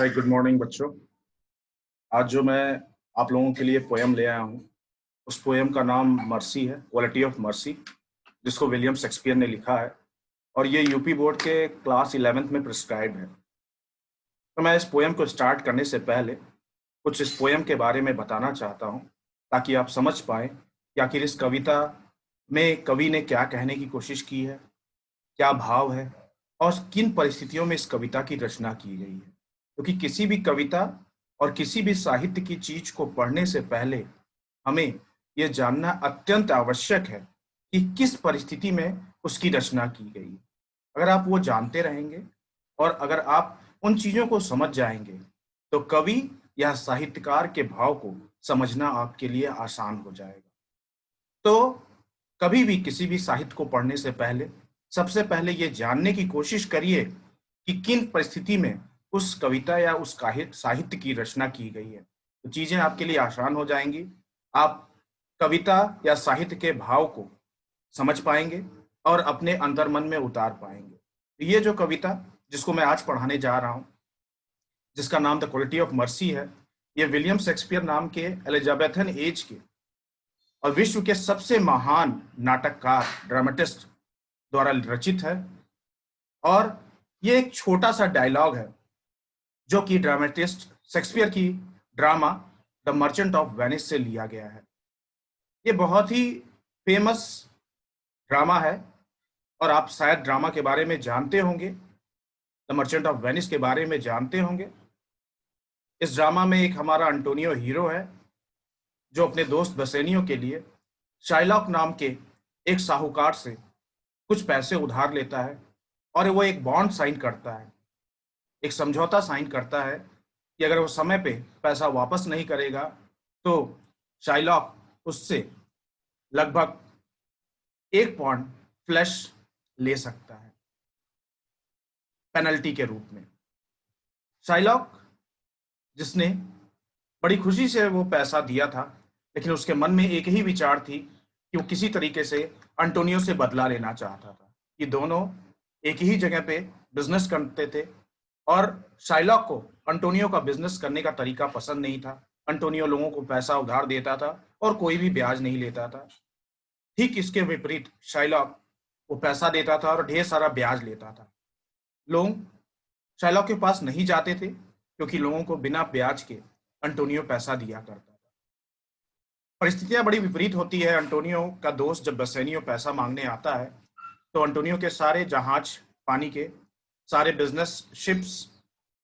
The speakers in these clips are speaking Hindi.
गुड मॉर्निंग बच्चों। आज जो मैं आप लोगों के लिए पोयम ले आया हूँ, उस पोयम का नाम मर्सी है, क्वालिटी ऑफ मर्सी, जिसको विलियम शेक्सपियर ने लिखा है और ये यूपी बोर्ड के क्लास 11th में प्रिस्क्राइब है। तो मैं इस पोयम को स्टार्ट करने से पहले कुछ इस पोयम के बारे में बताना चाहता हूँ, ताकि आप समझ पाएँ कि आखिर इस कविता में कवि ने क्या कहने की कोशिश की है, क्या भाव है और किन परिस्थितियों में इस कविता की रचना की गई है। क्योंकि किसी भी कविता और किसी भी साहित्य की चीज को पढ़ने से पहले हमें यह जानना अत्यंत आवश्यक है कि किस परिस्थिति में उसकी रचना की गई है। अगर आप वो जानते रहेंगे और अगर आप उन चीजों को समझ जाएंगे, तो कवि या साहित्यकार के भाव को समझना आपके लिए आसान हो जाएगा। तो कभी भी किसी भी साहित्य को पढ़ने से पहले सबसे पहले ये जानने की कोशिश करिए कि किन परिस्थिति में उस कविता या उस साहित्य की रचना की गई है। तो चीजें आपके लिए आसान हो जाएंगी। आप कविता या साहित्य के भाव को समझ पाएंगे और अपने अंतर्मन में उतार पाएंगे। तो ये जो कविता जिसको मैं आज पढ़ाने जा रहा हूँ, जिसका नाम द क्वालिटी ऑफ मर्सी है, ये विलियम शेक्सपियर नाम के एलिजाबेथन एज के और विश्व के सबसे महान नाटककार, ड्रामेटिस्ट द्वारा रचित है। और ये एक छोटा सा डायलॉग है जो कि ड्रामेटिस्ट शेक्सपियर की drama the merchant of Venice से लिया गया है। ये बहुत ही फेमस ड्रामा है और आप शायद ड्रामा के बारे में जानते होंगे, द मर्चेंट ऑफ वेनिस के बारे में जानते होंगे। इस ड्रामा में एक हमारा अंटोनियो हीरो है जो अपने दोस्त बसेनियो के लिए शाइलॉक नाम के एक साहूकार से कुछ पैसे उधार लेता है और वो एक बॉन्ड साइन करता है, एक समझौता साइन करता है कि अगर वो समय पे पैसा वापस नहीं करेगा तो शाइलॉक उससे लगभग 1 पौंड फ्लैश ले सकता है पेनल्टी के रूप में। शाइलॉक, जिसने बड़ी खुशी से वो पैसा दिया था, लेकिन उसके मन में एक ही विचार थी कि वो किसी तरीके से अंटोनियो से बदला लेना चाहता था। ये दोनों एक ही जगह पे बिजनेस करते थे और शाइलॉक को अंटोनियो का बिजनेस करने का तरीका पसंद नहीं था। अंटोनियो लोगों को पैसा उधार देता था और कोई भी ब्याज नहीं लेता था। ठीक इसके विपरीत शाइलॉक वो पैसा देता था और ढेर सारा ब्याज लेता था। लोग शाइलॉक के पास नहीं जाते थे क्योंकि लोगों को बिना ब्याज के अंटोनियो पैसा दिया करता था। परिस्थितियां बड़ी विपरीत होती है। अंटोनियो का दोस्त जब बसेनियो पैसा मांगने आता है तो अंटोनियो के सारे जहाज, पानी के सारे बिजनेस शिप्स,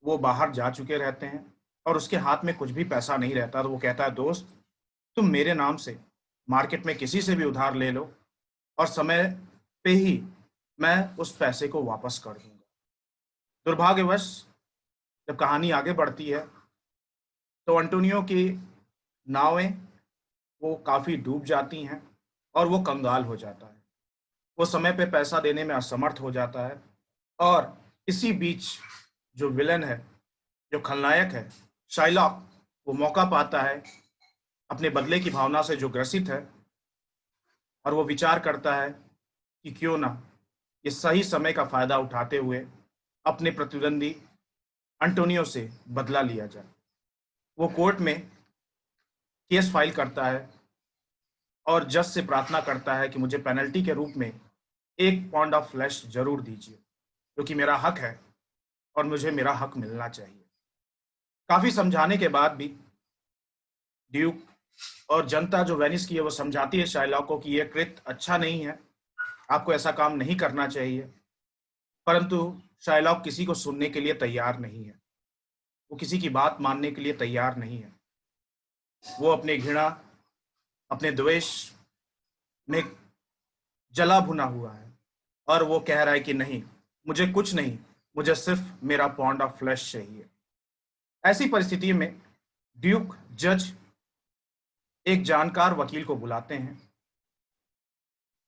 वो बाहर जा चुके रहते हैं और उसके हाथ में कुछ भी पैसा नहीं रहता। तो वो कहता है, दोस्त, तुम मेरे नाम से मार्केट में किसी से भी उधार ले लो और समय पे ही मैं उस पैसे को वापस कर दूंगा। दुर्भाग्यवश जब कहानी आगे बढ़ती है तो अंटोनियो की नावें वो काफ़ी डूब जाती हैं और वो कंगाल हो जाता है। वो समय पे पैसा देने में असमर्थ हो जाता है और इसी बीच जो विलन है, जो खलनायक है, शाइलॉक, वो मौका पाता है अपने बदले की भावना से जो ग्रसित है और वो विचार करता है कि क्यों ना ये सही समय का फायदा उठाते हुए अपने प्रतिद्वंदी अंटोनियो से बदला लिया जाए। वो कोर्ट में केस फाइल करता है और जज से प्रार्थना करता है कि मुझे पेनल्टी के रूप में 1 पौंड ऑफ फ्लैश जरूर दीजिए, क्योंकि मेरा हक है और मुझे मेरा हक मिलना चाहिए। काफी समझाने के बाद भी ड्यूक और जनता जो वेनिस की है वो समझाती है शाइलॉक को कि यह कृत्य अच्छा नहीं है, आपको ऐसा काम नहीं करना चाहिए। परंतु शाइलॉक किसी को सुनने के लिए तैयार नहीं है, वो किसी की बात मानने के लिए तैयार नहीं है। वो अपने घृणा, अपने द्वेष में जला भुना हुआ है और वो कह रहा है कि नहीं, मुझे कुछ नहीं, मुझे सिर्फ मेरा पॉन्ड ऑफ फ्लैश चाहिए। ऐसी परिस्थिति में ड्यूक जज एक जानकार वकील को बुलाते हैं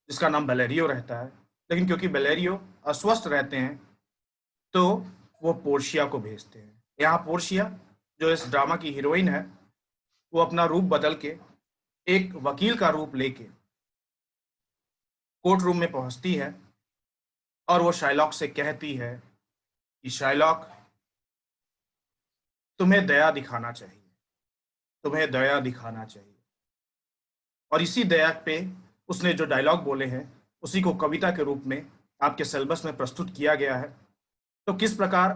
जिसका नाम बेलेरियो रहता है। लेकिन क्योंकि बेलेरियो अस्वस्थ रहते हैं तो वो पोर्शिया को भेजते हैं। यहाँ पोर्शिया, जो इस ड्रामा की हीरोइन है, वो अपना रूप बदल के एक वकील का रूप लेके कोर्ट रूम में पहुंचती है और वो शाइलॉक से कहती है कि शाइलॉक, तुम्हें दया दिखाना चाहिए, तुम्हें दया दिखाना चाहिए। और इसी दया पे उसने जो डायलॉग बोले हैं, उसी को कविता के रूप में आपके सिलेबस में प्रस्तुत किया गया है। तो किस प्रकार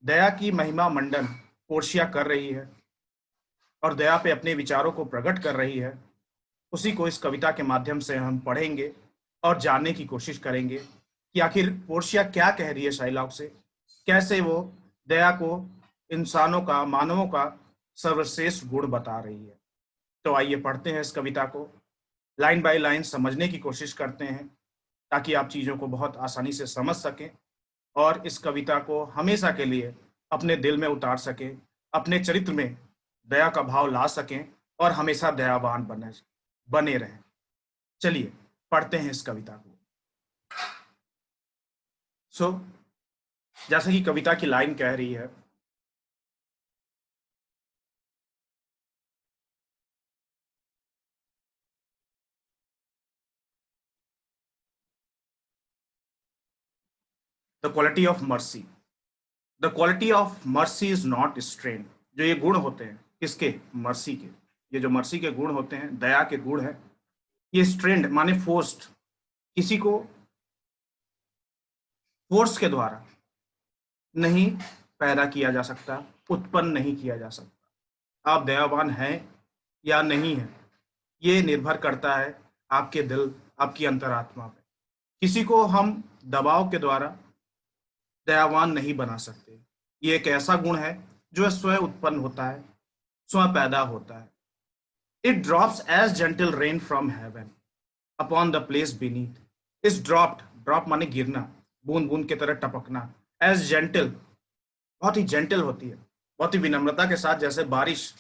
दया की महिमा मंडन पोर्शिया कर रही है और दया पे अपने विचारों को प्रकट कर रही है, उसी को इस कविता के माध्यम से हम पढ़ेंगे और जानने की कोशिश करेंगे कि आखिर पोर्शिया क्या कह रही है शाइलॉक से, कैसे वो दया को इंसानों का, मानवों का सर्वश्रेष्ठ गुण बता रही है। तो आइए पढ़ते हैं इस कविता को, लाइन बाय लाइन समझने की कोशिश करते हैं, ताकि आप चीज़ों को बहुत आसानी से समझ सकें और इस कविता को हमेशा के लिए अपने दिल में उतार सकें, अपने चरित्र में दया का भाव ला सकें और हमेशा दयावान बने रहें। चलिए पढ़ते हैं इस कविता को। जैसे कि कविता की लाइन कह रही है, the quality of mercy, the quality of mercy is not strain. जो ये गुण होते हैं किसके? मर्सी के। ये जो मर्सी के गुण होते हैं, दया के गुण है, ये स्ट्रेंड माने फोर्स्ड, किसी को फोर्स के द्वारा नहीं पैदा किया जा सकता, उत्पन्न नहीं किया जा सकता। आप दयावान हैं या नहीं है, ये निर्भर करता है आपके दिल, आपकी अंतरात्मा पे। किसी को हम दबाव के द्वारा दयावान नहीं बना सकते। ये एक ऐसा गुण है जो स्वयं उत्पन्न होता है, स्वयं पैदा होता है। It drops as gentle rain from heaven upon the place beneath. इस ड्रॉप्ड, ड्रॉप माने गिरना, बूंद बूंद की तरह टपकना। एज जेंटल, बहुत ही जेंटल होती है, बहुत ही विनम्रता के साथ, जैसे बारिश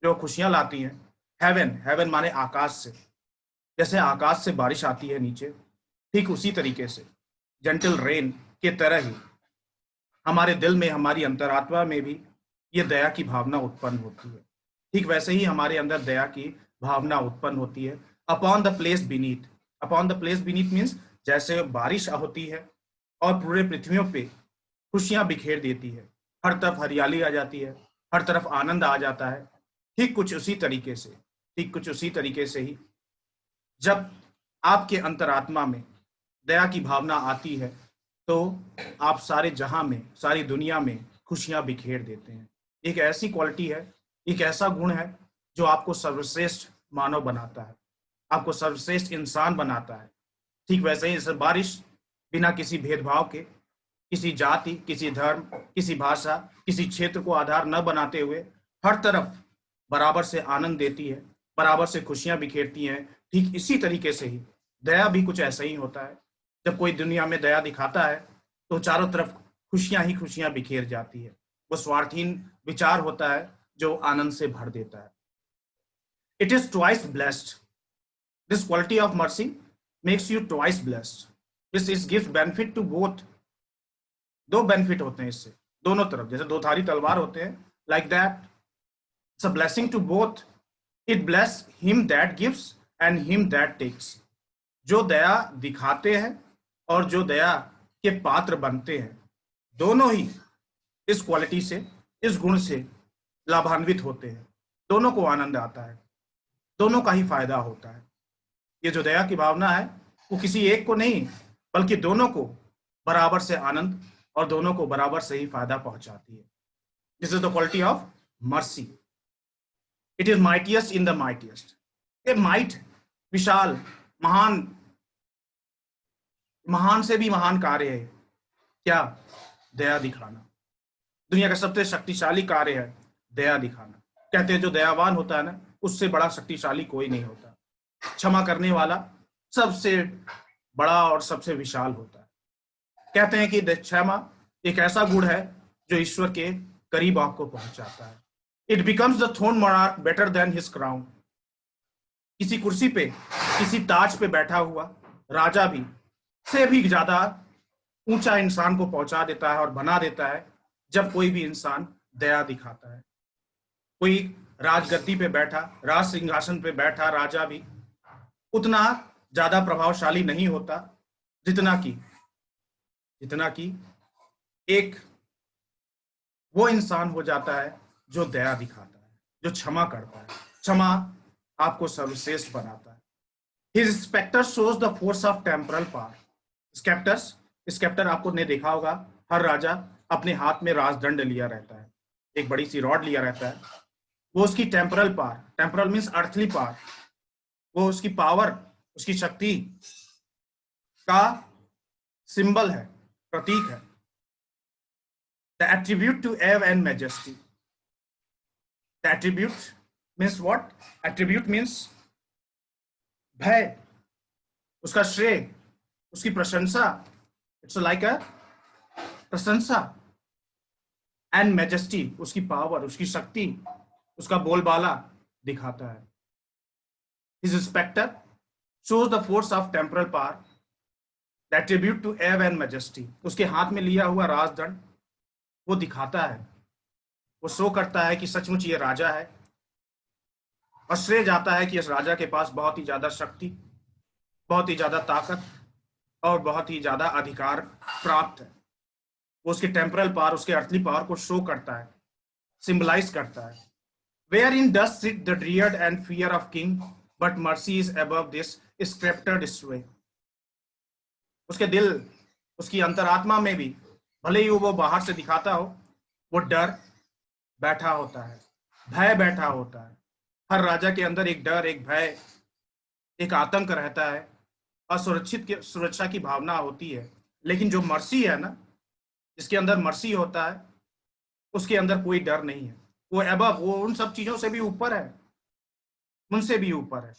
जो खुशियां लाती हैं। हेवन, हेवन माने आकाश से, जैसे आकाश से बारिश आती है नीचे, ठीक उसी तरीके से जेंटल रेन के तरह ही हमारे दिल में, हमारी अंतरात्मा में भी ये दया की भावना उत्पन्न होती है। ठीक वैसे ही हमारे अंदर दया की भावना उत्पन्न होती है। Upon the place beneath, upon the place beneath means जैसे बारिश होती है और पूरे पृथ्वियों पे खुशियां बिखेर देती है, हर तरफ हरियाली आ जाती है, हर तरफ आनंद आ जाता है। ठीक कुछ उसी तरीके से, ठीक कुछ उसी तरीके से ही जब आपके अंतरात्मा में दया की भावना आती है, तो आप सारे जहां में, सारी दुनिया में खुशियां बिखेर देते हैं। एक ऐसी क्वालिटी है, एक ऐसा गुण है जो आपको सर्वश्रेष्ठ मानव बनाता है, आपको सर्वश्रेष्ठ इंसान बनाता है। ठीक वैसे ही जैसे बारिश बिना किसी भेदभाव के, किसी जाति, किसी धर्म, किसी भाषा, किसी क्षेत्र को आधार न बनाते हुए हर तरफ बराबर से आनंद देती है, बराबर से खुशियां बिखेरती हैं। ठीक इसी तरीके से ही दया भी कुछ ऐसा ही होता है। जब कोई दुनिया में दया दिखाता है तो चारों तरफ खुशियां ही खुशियां बिखेर जाती है। वो स्वार्थहीन विचार होता है जो आनंद से भर देता है। It is twice blessed, this quality of mercy makes you twice blessed. This is gives benefit to both. दो बेनिफिट होते हैं इससे, दोनों तरफ, जैसे दो धारी तलवार होते हैं, like that it's a blessing to both. It bless him that gives and him that takes. जो दया दिखाते हैं और जो दया के पात्र बनते हैं, दोनों ही इस क्वालिटी से, इस गुण से लाभान्वित होते हैं। दोनों को आनंद आता है, दोनों का ही फायदा होता है। ये जो दया की भावना है, वो किसी एक को नहीं, बल्कि दोनों को बराबर से आनंद और दोनों को बराबर से ही फायदा पहुंचाती है। This is the quality of mercy. It is mightiest in the mightiest. ये माइट, विशाल, महान, महान से भी महान कार्य है क्या? दया दिखाना। दुनिया का सबसे शक्तिशाली कार्य है दया दिखाना। कहते हैं जो दयावान होता है ना, उससे बड़ा शक्तिशाली कोई नहीं होता। क्षमा करने वाला सबसे बड़ा और सबसे विशाल होता है। कहते हैं कि क्षमा एक ऐसा गुण है जो ईश्वर के करीब आपको पहुंचाता है। It becomes the throne monarch better than his crown. किसी कुर्सी पे, किसी ताज पे बैठा हुआ राजा भी से भी ज्यादा ऊंचा इंसान को पहुंचा देता है और बना देता है जब कोई भी इंसान दया दिखाता है। कोई राजगद्दी पे बैठा, राज सिंहासन पे बैठा राजा भी उतना ज्यादा प्रभावशाली नहीं होता जितना कि एक वो इंसान हो जाता है जो दया दिखाता है, जो क्षमा करता है। क्षमा आपको सर्वश्रेष्ठ बनाता है। His sceptre shows the force of temporal power. Sceptres sceptre आपको ने देखा होगा, हर राजा अपने हाथ में राजदंड लिया रहता है, एक बड़ी सी रॉड लिया रहता है। वो उसकी temporal power, temporal means earthly power, वो उसकी पावर, उसकी शक्ति का सिंबल है, प्रतीक है। द एट्रीब्यूट टू एव and majesty. The attribute means what? Attribute means भय, उसका श्रेय, उसकी प्रशंसा। इट्स लाइक अ प्रशंसा। एंड मैजेस्टी, उसकी पावर, उसकी शक्ति, उसका बोलबाला दिखाता है। His sceptre shows the force of temporal power, the attribute to awe and majesty। उसके हाथ में लिया हुआ राजदंड वो दिखाता है, वो शो करता है कि सचमुच ये राजा है, और श्रेय जाता है कि इस राजा के पास बहुत ही ज्यादा शक्ति, बहुत ही ज्यादा ताकत और बहुत ही ज्यादा अधिकार प्राप्त है। वो उसके टेम्परल पावर, उसके अर्थली पावर को शो करता है, सिंबलाइज करता है। Where in dust sit the dread and fear of king, but mercy is above this स्क्रिप्टेड स्वे। उसके दिल, उसकी अंतरात्मा में भी, भले ही वो बाहर से दिखाता हो, वो डर बैठा होता है, भय बैठा होता है। हर राजा के अंदर एक डर, एक भय, एक आतंक रहता है, असुरक्षित की सुरक्षा की भावना होती है। लेकिन जो मर्सी है ना, जिसके अंदर मर्सी होता है, उसके अंदर कोई डर नहीं है। वो एबव, वो उन सब चीजों से भी ऊपर है, उनसे भी ऊपर है।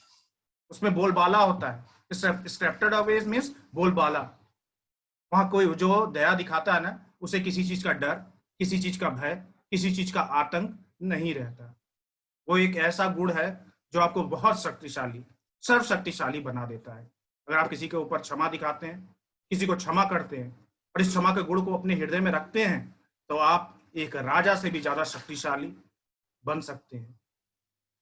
उसमें बोलबाला होता है। स्क्रिप्टेड अवेज मीन्स बोलबाला। वहां कोई जो दया दिखाता है ना, उसे किसी चीज का डर, किसी चीज का भय, किसी चीज का आतंक नहीं रहता। वो एक ऐसा गुण है जो आपको बहुत शक्तिशाली, सर्वशक्तिशाली बना देता है। अगर आप किसी के ऊपर क्षमा दिखाते हैं, किसी को क्षमा करते हैं और इस क्षमा के गुण को अपने हृदय में रखते हैं, तो आप एक राजा से भी ज्यादा शक्तिशाली बन सकते हैं।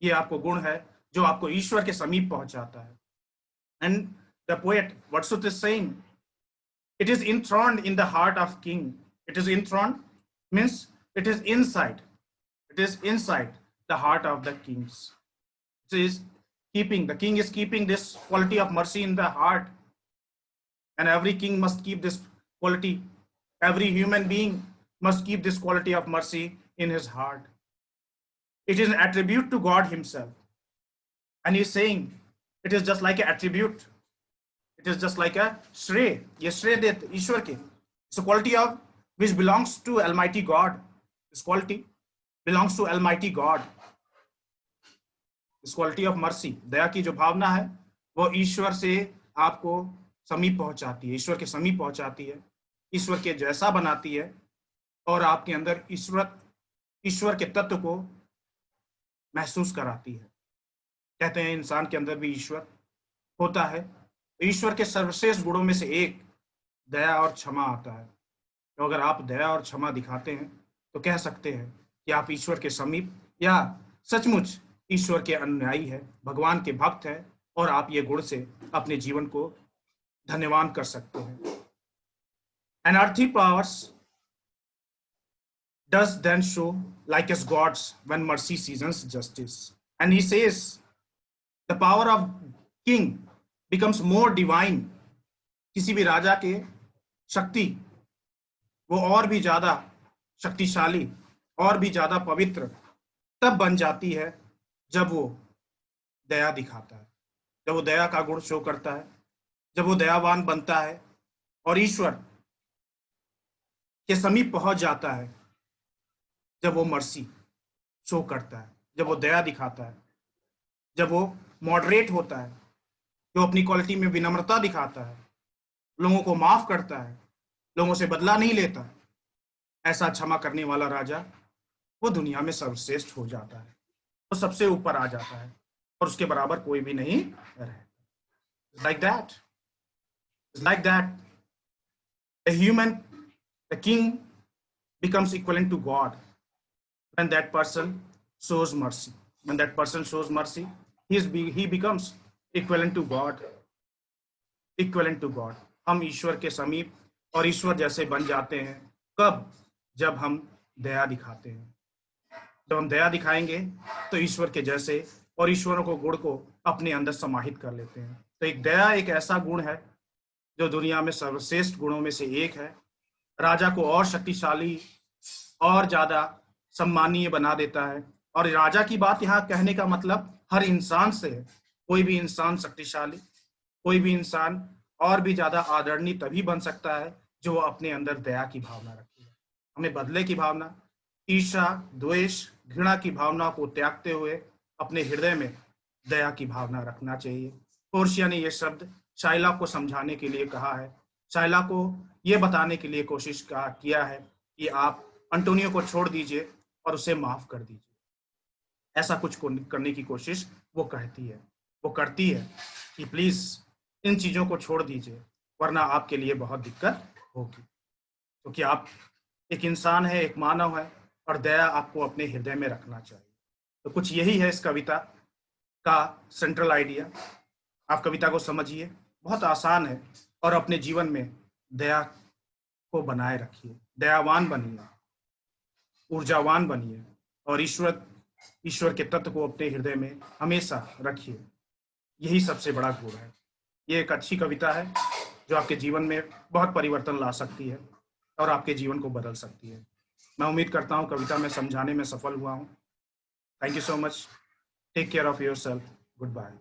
ये आपको गुण है जो आपको ईश्वर के समीप पहुंचाता है। And the poet Wordsworth is saying, it is enthroned in the heart of king। It is enthroned means it is inside, it is inside the heart of the kings। It is keeping, the king is keeping this quality of mercy in the heart, and every king must keep this quality, every human being must keep this quality of mercy in his heart। It is an attribute to God himself, and he is saying it is just like an attribute, it is just like a श्रेय, ये श्रेय देते ईश्वर के। It's a quality of which belongs to Almighty God। This quality belongs to Almighty God। This quality of mercy, दया की जो भावना है, वो ईश्वर से आपको समीप पहुंचाती है, ईश्वर के समीप पहुंचाती है, ईश्वर के जैसा बनाती है, और आपके अंदर ईश्वर के तत्व को महसूस कराती है। कहते हैं इंसान के अंदर भी ईश्वर होता है। ईश्वर के सर्वश्रेष्ठ गुणों में से एक दया और क्षमा आता है। तो अगर आप दया और क्षमा दिखाते हैं तो कह सकते हैं कि आप ईश्वर के समीप, या सचमुच ईश्वर के अनुयायी है, भगवान के भक्त है, और आप ये गुण से अपने जीवन को धन्यवान कर सकते हैं। And earthly powers does then show like as gods when mercy seasons justice। And he says the power of king becomes more divine। किसी भी राजा के शक्ति वो और भी ज्यादा शक्तिशाली, और भी ज्यादा पवित्र तब बन जाती है जब वो दया दिखाता है, जब वो दया का गुण शो करता है, जब वो दयावान बनता है और ईश्वर के समीप पहुंच जाता है, जब वो मर्सी शो करता है, जब वो दया दिखाता है, जब वो मॉडरेट होता है, जो अपनी क्वालिटी में विनम्रता दिखाता है, लोगों को माफ करता है, लोगों से बदला नहीं लेता, ऐसा क्षमा करने वाला राजा वो दुनिया में सर्वश्रेष्ठ हो जाता है, वो सबसे ऊपर आ जाता है, और उसके बराबर कोई भी नहीं रहे। Like that, like that, the king becomes equivalent to God when that person shows mercy। When that person shows mercy, he becomes equivalent to God, equivalent to God। हम ईश्वर के समीप और ईश्वर जैसे बन जाते हैं कब? जब हम दया दिखाते हैं। जब हम दया दिखाएंगे तो ईश्वर के जैसे और ईश्वरों को गुण को अपने अंदर समाहित कर लेते हैं। तो एक दया एक ऐसा गुण है जो दुनिया में सर्वश्रेष्ठ गुणों में से एक है। राजा को और शक्तिशाली और ज्यादा सम्मानीय बना देता है। और राजा की बात यहाँ कहने का मतलब हर इंसान से है। कोई भी इंसान शक्तिशाली, कोई भी इंसान और भी ज्यादा आदरणीय तभी बन सकता है जो वो अपने अंदर दया की भावना रखे। हमें बदले की भावना, ईर्ष्या, द्वेष, घृणा की भावना को त्यागते हुए अपने हृदय में दया की भावना रखना चाहिए। पोर्शिया ने यह शब्द शाइला को समझाने के लिए कहा है, शाइला को यह बताने के लिए किया है कि आप अंटोनियो को छोड़ दीजिए और उसे माफ कर दीजिए। ऐसा कुछ करने की कोशिश वो करती है कि प्लीज इन चीजों को छोड़ दीजिए, वरना आपके लिए बहुत दिक्कत होगी। क्योंकि आप एक इंसान है, एक मानव है, और दया आपको अपने हृदय में रखना चाहिए। तो कुछ यही है इस कविता का सेंट्रल आइडिया। आप कविता को समझिए, बहुत आसान है, और अपने जीवन में दया को बनाए रखिए, दयावान बनिए, ऊर्जावान बनिए, और ईश्वर के तत्व को अपने हृदय में हमेशा रखिए। यही सबसे बड़ा गुण है। ये एक अच्छी कविता है जो आपके जीवन में बहुत परिवर्तन ला सकती है और आपके जीवन को बदल सकती है। मैं उम्मीद करता हूँ कविता में समझाने में सफल हुआ हूँ। Thank you so much. Take care of yourself. Good bye.